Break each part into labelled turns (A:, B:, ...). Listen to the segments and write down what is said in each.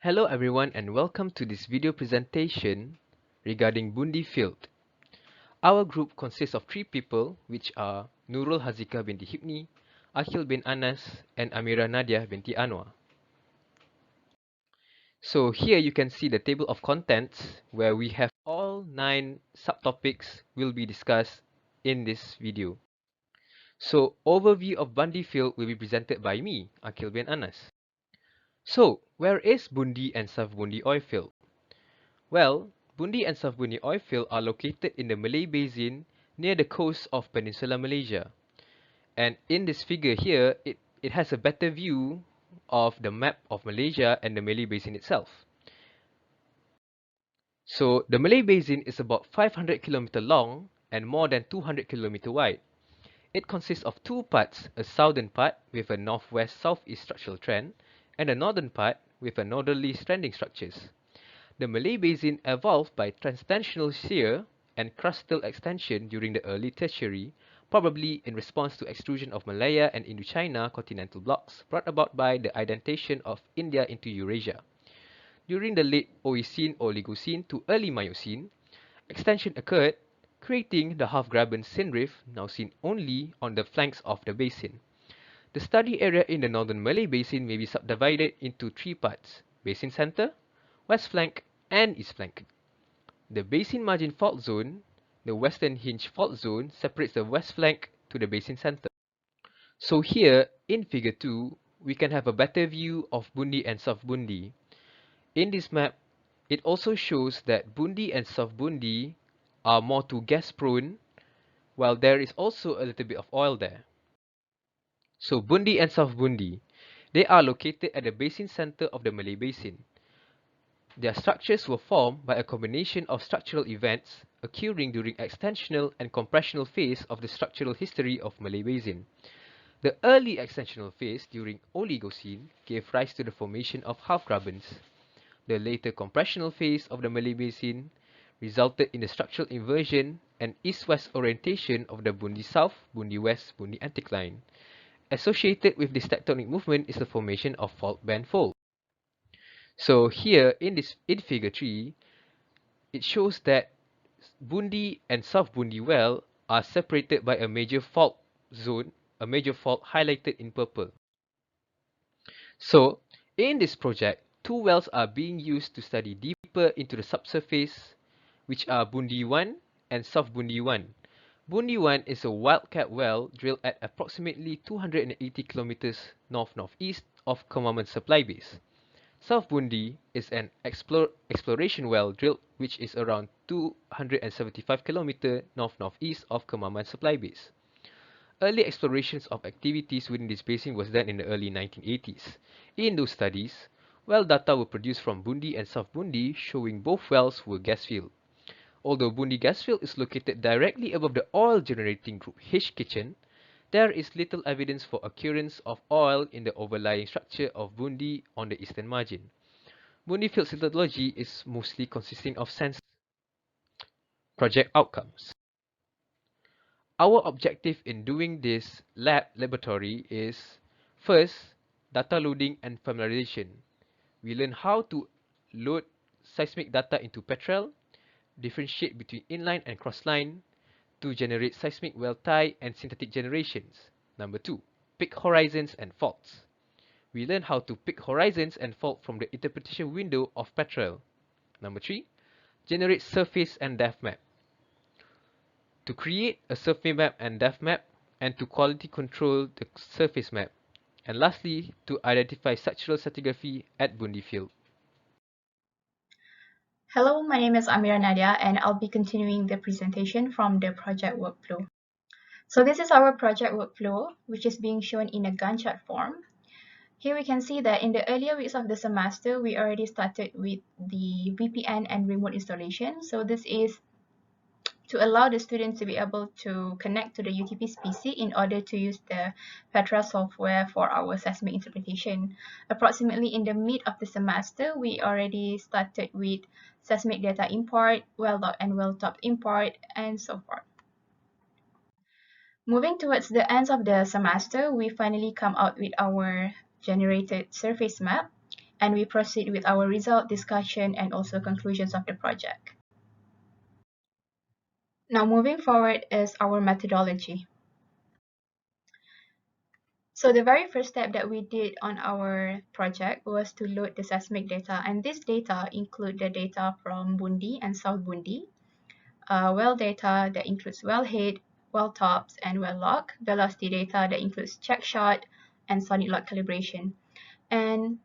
A: Hello everyone and welcome to this video presentation regarding Bundi field. Our group consists of 3 people which are Nurul Hazika binti Hibni, Akhil bin Anas and Amira Nadia binti Anwar. So here you can see the table of contents where we have all 9 subtopics will be discussed in this video. So overview of Bundi field will be presented by me, Akhil bin Anas. So where is Bundi and South Bundi oil field? Well, Bundi and South Bundi oil field are located in the Malay Basin near the coast of Peninsular Malaysia. And in this figure here, it has a better view of the map of Malaysia and the Malay Basin itself. So the Malay Basin is about 500 km long and more than 200 km wide. It consists of 2 parts, a southern part with a northwest-southeast structural trend and a northern part with a northerly trending structures. The Malay Basin evolved by transtensional shear and crustal extension during the early Tertiary, probably in response to extrusion of Malaya and Indochina continental blocks brought about by the indentation of India into Eurasia. During the late Oligocene to early Miocene, extension occurred, creating the half-graben synrift now seen only on the flanks of the basin. The study area in the northern Malay Basin may be subdivided into 3 parts: basin center, west flank, and east flank. The basin margin fault zone, the western hinge fault zone, separates the west flank to the basin center. So here, in figure 2, we can have a better view of Bundi and South Bundi. In this map, it also shows that Bundi and South Bundi are more to gas prone, while there is also a little bit of oil there. So Bundi and South Bundi, they are located at the basin center of the Malay Basin. Their structures were formed by a combination of structural events occurring during extensional and compressional phase of the structural history of Malay Basin. The early extensional phase during Oligocene gave rise to the formation of half-grabens. The later compressional phase of the Malay Basin resulted in the structural inversion and east-west orientation of the Bundi South, Bundi West, Bundi anticline. Associated with this tectonic movement is the formation of fault band fold. So here in figure 3, it shows that Bundi and South Bundi well are separated by a major fault zone, a major fault highlighted in purple. So in this project, 2 wells are being used to study deeper into the subsurface, which are Bundi 1 and South Bundi 1. Bundi 1 is a wildcat well drilled at approximately 280 kilometers north-northeast of Kemaman Supply Base. South Bundi is an exploration well drilled which is around 275 km north-northeast of Kemaman Supply Base. Early explorations of activities within this basin was done in the early 1980s. In those studies, well data were produced from Bundi and South Bundi showing both wells were gas field. Although Bundi gas field is located directly above the oil generating group H kitchen, there is little evidence for occurrence of oil in the overlying structure of Bundi on the eastern margin. Bundi field synthetology is mostly consisting of sensors. Project outcomes. Our objective in doing this laboratory is, first, data loading and familiarization. We learn how to load seismic data into Petrel, differentiate between inline and crossline, to generate seismic well tie and synthetic generations. Number 2, pick horizons and faults. We learn how to pick horizons and fault from the interpretation window of Petrel. Number 3, generate surface and depth map. To create a surface map and depth map, and to quality control the surface map. And lastly, to identify structural stratigraphy at Bundi field.
B: Hello, my name is Amira Nadia and I'll be continuing the presentation from the project workflow. So this is our project workflow, which is being shown in a Gantt chart form. Here we can see that in the earlier weeks of the semester, we already started with the VPN and remote installation. So this is to allow the students to be able to connect to the UTP's PC in order to use the Petra software for our seismic interpretation. Approximately in the mid of the semester, we already started with seismic data import, well log and well top import, and so forth. Moving towards the end of the semester, we finally come out with our generated surface map. and we proceed with our result, discussion, and also conclusions of the project. Now moving forward is our methodology. So the very first step that we did on our project was to load the seismic data, and this data include the data from Bundi and South Bundi, well data that includes wellhead, well tops, and well log, velocity data that includes check shot and sonic log calibration. And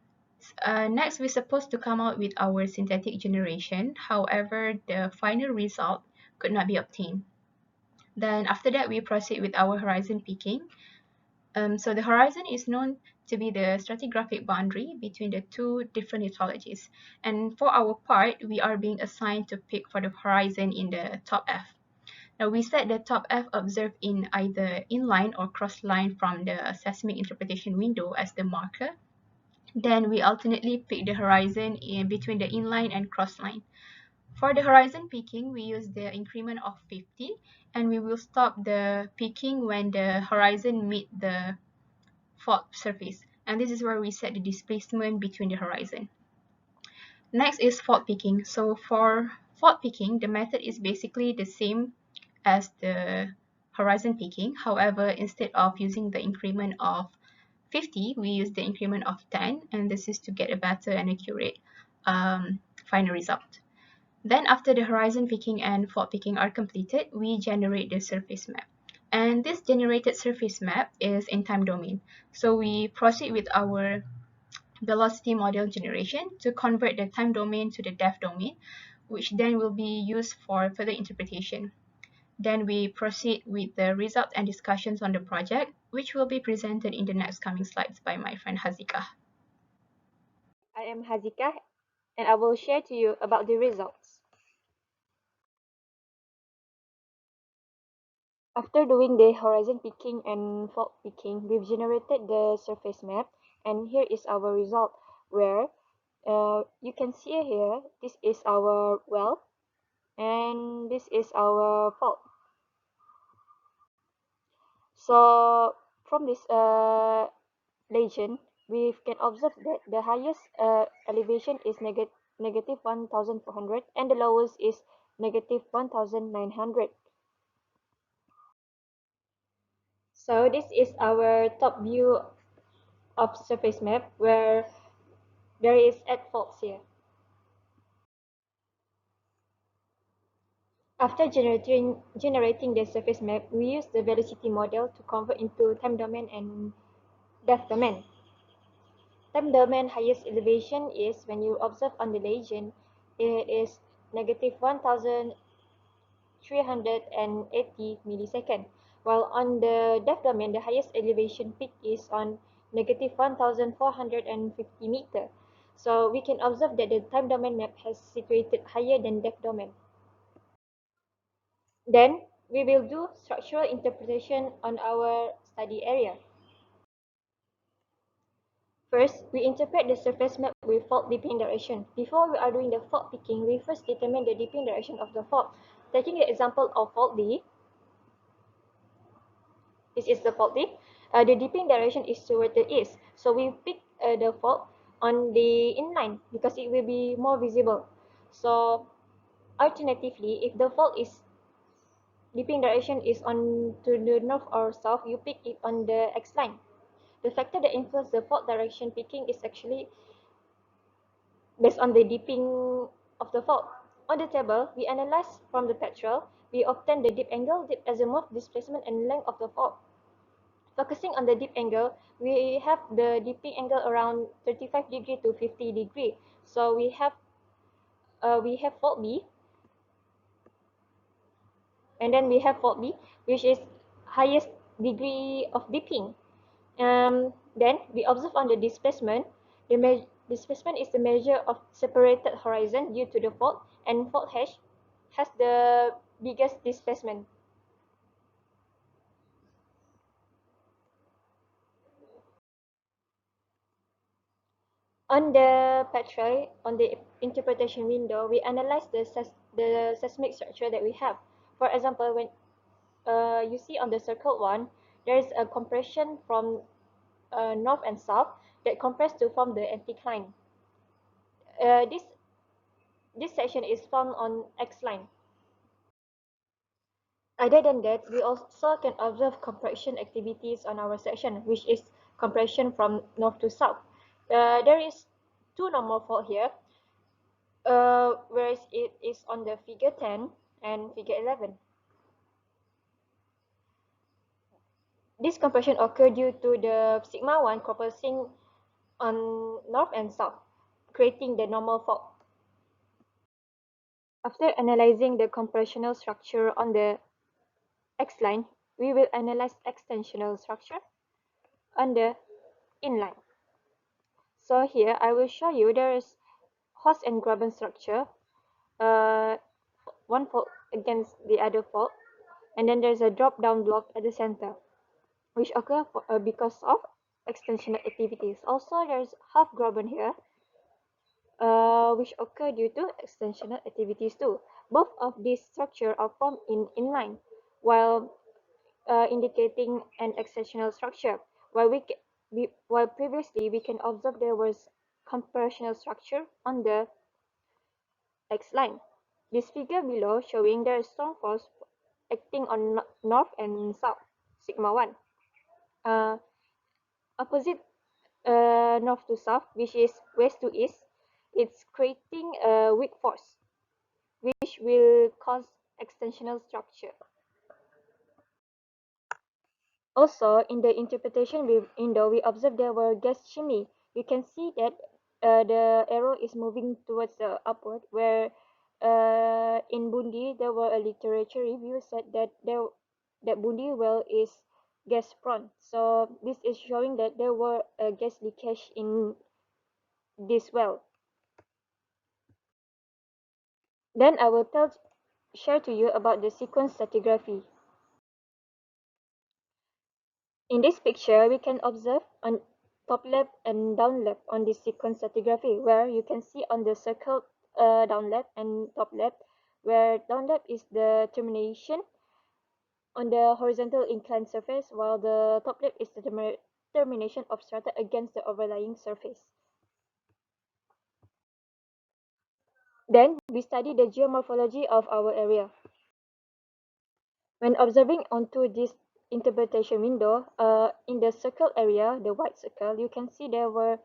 B: next, we're supposed to come out with our synthetic generation. However, the final result could not be obtained. Then after that, we proceed with our horizon peaking. So the horizon is known to be the stratigraphic boundary between the two different lithologies. And for our part, we are being assigned to pick for the horizon in the top F. Now we set the top F observed in either inline or cross line from the seismic interpretation window as the marker. Then we alternately pick the horizon in between the inline and cross line. For the horizon peaking, we use the increment of 50, and we will stop the peaking when the horizon meet the fault surface, and this is where we set the displacement between the horizon. Next is fault picking. So for fault picking, the method is basically the same as the horizon picking. However, instead of using the increment of 50, we use the increment of 10, and this is to get a better and accurate final result. Then after the horizon picking and fault picking are completed, we generate the surface map. And this generated surface map is in time domain. So we proceed with our velocity model generation to convert the time domain to the depth domain, which then will be used for further interpretation. Then we proceed with the results and discussions on the project, which will be presented in the next coming slides by my friend Hazika.
C: I am Hazika and I will share to you about the results. After doing the horizon picking and fault picking, we've generated the surface map, and here is our result where you can see here this is our well and this is our fault. So from this legend, we can observe that the highest elevation is negative 1400 and the lowest is negative 1900. So this is our top view of surface map where there is 8 faults here. After generating the surface map, we use the velocity model to convert into time domain and depth domain. Time domain highest elevation is when you observe on the legend, it is negative 1380 millisecond, while on the depth domain, the highest elevation peak is on negative 1450 meter. So we can observe that the time domain map has situated higher than depth domain. Then we will do structural interpretation on our study area. First, we interpret the surface map with fault dipping direction. Before we are doing the fault picking, we first determine the dipping direction of the fault. Taking the example of fault D, this is the fault D. The dipping direction is toward the east. So we pick the fault on the inline because it will be more visible. So alternatively, if the fault is dipping direction is on to the north or south, you pick it on the X line. The factor that influences the fault direction picking is actually based on the dipping of the fault. On the table, we analyze from the petrol, we obtain the dip angle, dip azimuth, displacement, and length of the fault. Focusing on the dip angle, we have the dipping angle around 35 degree to 50 degree. So we have fault B, and then we have fault B, which is highest degree of dipping. Then we observe on the displacement. The displacement is the measure of separated horizon due to the fault, and fault hash has the biggest displacement. On the petrol, on the interpretation window, we analyze the seismic structure that we have. For example, when you see on the circled one, there is a compression from north and south that compress to form the anticline. This section is found on X line. Other than that, we also can observe compression activities on our section, which is compression from north to south. There is two normal fault here, whereas it is on the figure 10 and figure 11. This compression occurred due to the sigma 1 compressing on north and south, creating the normal fault. After analyzing the compressional structure on the X line, we will analyze extensional structure on the inline. So here I will show you there is host and graben structure, one fault against the other fault, and then there's a drop down block at the center, which occur because of extensional activities. Also, there's half graben here, which occur due to extensional activities too. Both of these structures are formed in inline, while indicating an extensional structure. While previously we can observe there was compressional structure on the X line. This figure below showing there is strong force acting on north and south, sigma 1. Opposite north to south, which is west to east, it's creating a weak force, which will cause extensional structure. Also, in the interpretation window, we observe there were gas chimney. You can see that the arrow is moving towards the upward, where in Bundi, there were a literature review said that that Bundi well is gas prone. So this is showing that there were a gas leakage in this well. Then I will share to you about the sequence stratigraphy. In this picture, we can observe on top left and down left on this sequence stratigraphy, where you can see on the circle down left and top left, where down left is the termination on the horizontal inclined surface, while the top left is the termination of strata against the overlying surface. Then we study the geomorphology of our area. When observing onto this interpretation window, in the circle area, the white circle, you can see there were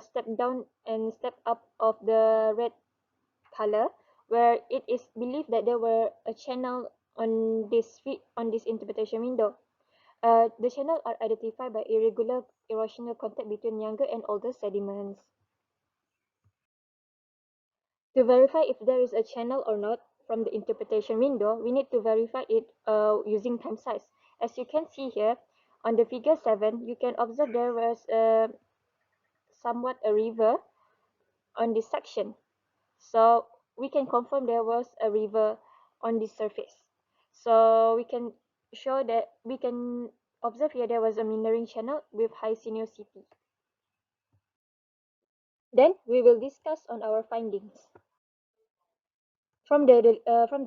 C: step down and step up of the red color, where it is believed that there were a channel on this interpretation window. The channel are identified by irregular erosional contact between younger and older sediments. To verify if there is a channel or not from the interpretation window, we need to verify it using time size. As you can see here, on the figure 7, you can observe there was somewhat a river on this section. So we can confirm there was a river on this surface. So we can show that we can observe here there was a meandering channel with high sinuosity. Then we will discuss on our findings. From the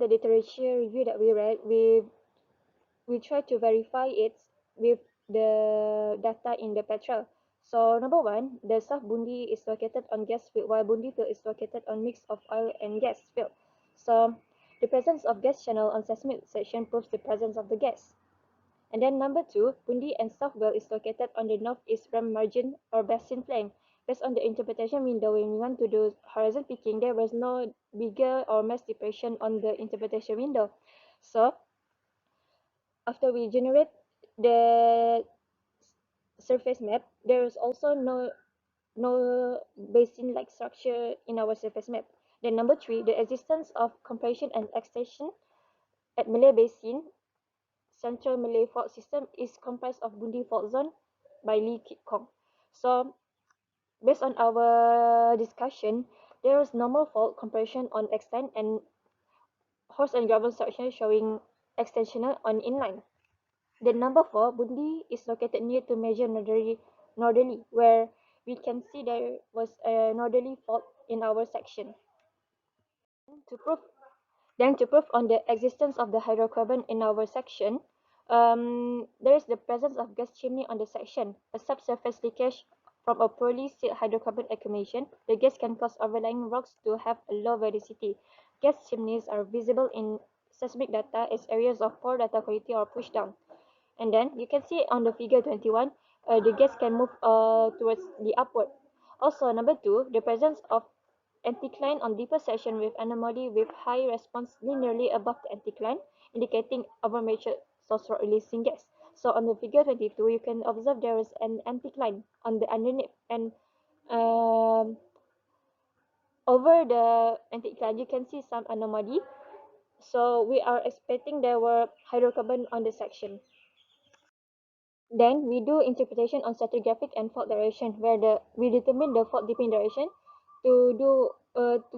C: literature review that we read, we try to verify it with the data in the petrol. So number one, the South Bundi is located on gas field, while Bundi field is located on mix of oil and gas field. So the presence of gas channel on seismic section proves the presence of the gas. And then number two, Bundi and South well is located on the northeast rim margin or basin flank. Based on the interpretation window, when we want to do horizon picking, there was no bigger or mass depression on the interpretation window. So after we generate the surface map, there is also no basin-like structure in our surface map. Then number three, the existence of compression and extension at Malay Basin Central Malay Fault System is comprised of Bundi Fault Zone by Lee Kit Kong. So based on our discussion, there is normal fault compression on extent and horse and gravel structure showing extensional on inline. The number 4, Bundi, is located near to major northerly, where we can see there was a northerly fault in our section. To prove on the existence of the hydrocarbon in our section, there is the presence of gas chimney on the section, a subsurface leakage from a poorly sealed hydrocarbon accumulation, the gas can cause overlying rocks to have a low velocity. Gas chimneys are visible in seismic data as areas of poor data quality are pushed down. And then you can see on the figure 21, the gas can move towards the upward. Also, number 2, the presence of anticline on deeper section with anomaly with high response linearly above the anticline, indicating overmature source rock releasing gas. So on the figure 22, you can observe there is an anticline on the underneath, and um, over the anticline you can see some anomaly. So we are expecting there were hydrocarbon on the section. Then we do interpretation on stratigraphic and fault direction, where we determine the fault dipping direction to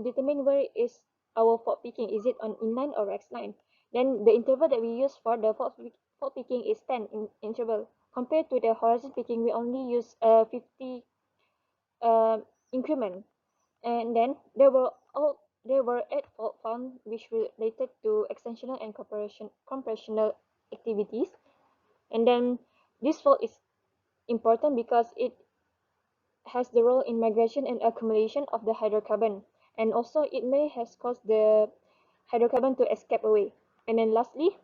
C: determine where is our fault peaking. Is it on inline or X line? Then the interval that we use for the fault peaking is 10 interval. Compared to the horizon peaking, we only use 50 uh, increment. And then there were 8 fault found which related to extensional and compressional activities. And then this fault is important because it has the role in migration and accumulation of the hydrocarbon, and also it may has caused the hydrocarbon to escape away. And then lastly,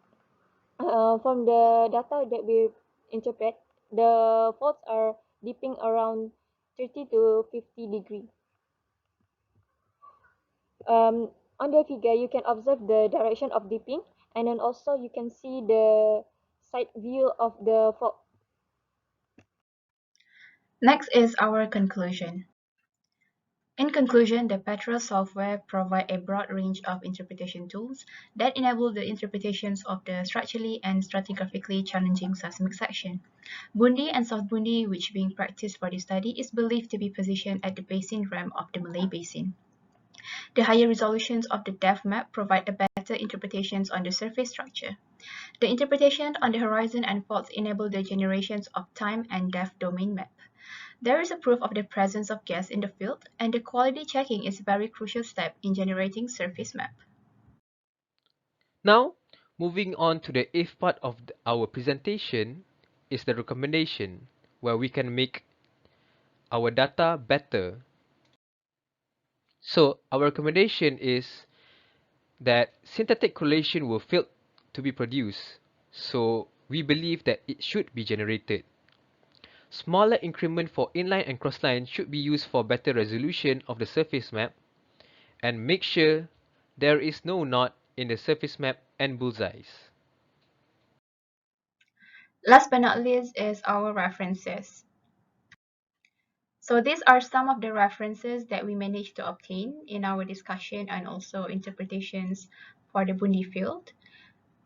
C: from the data that we interpret, the faults are dipping around 30 to 50 degree. On the figure, you can observe the direction of dipping, and then also you can see the side view of the fault.
B: Next is our conclusion. In conclusion, the Petra software provide a broad range of interpretation tools that enable the interpretations of the structurally and stratigraphically challenging seismic section. Bundi and South Bundi, which being practiced for this study, is believed to be positioned at the basin rim of the Malay Basin. The higher resolutions of the depth map provide the better interpretations on the surface structure. The interpretation on the horizon and faults enable the generations of time and depth domain map. There is a proof of the presence of gas in the field, and the quality checking is a very crucial step in generating surface map.
A: Now, moving on to the if part of our presentation is the recommendation, where we can make our data better. So our recommendation is that synthetic correlation will fail to be produced, so we believe that it should be generated. Smaller increment for inline and crossline should be used for better resolution of the surface map, and make sure there is no knot in the surface map and bullseyes.
B: Last but not least is our references. So these are some of the references that we managed to obtain in our discussion and also interpretations for the Bundi field.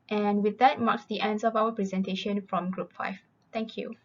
B: And with that marks the end of our presentation from Group 5. Thank you.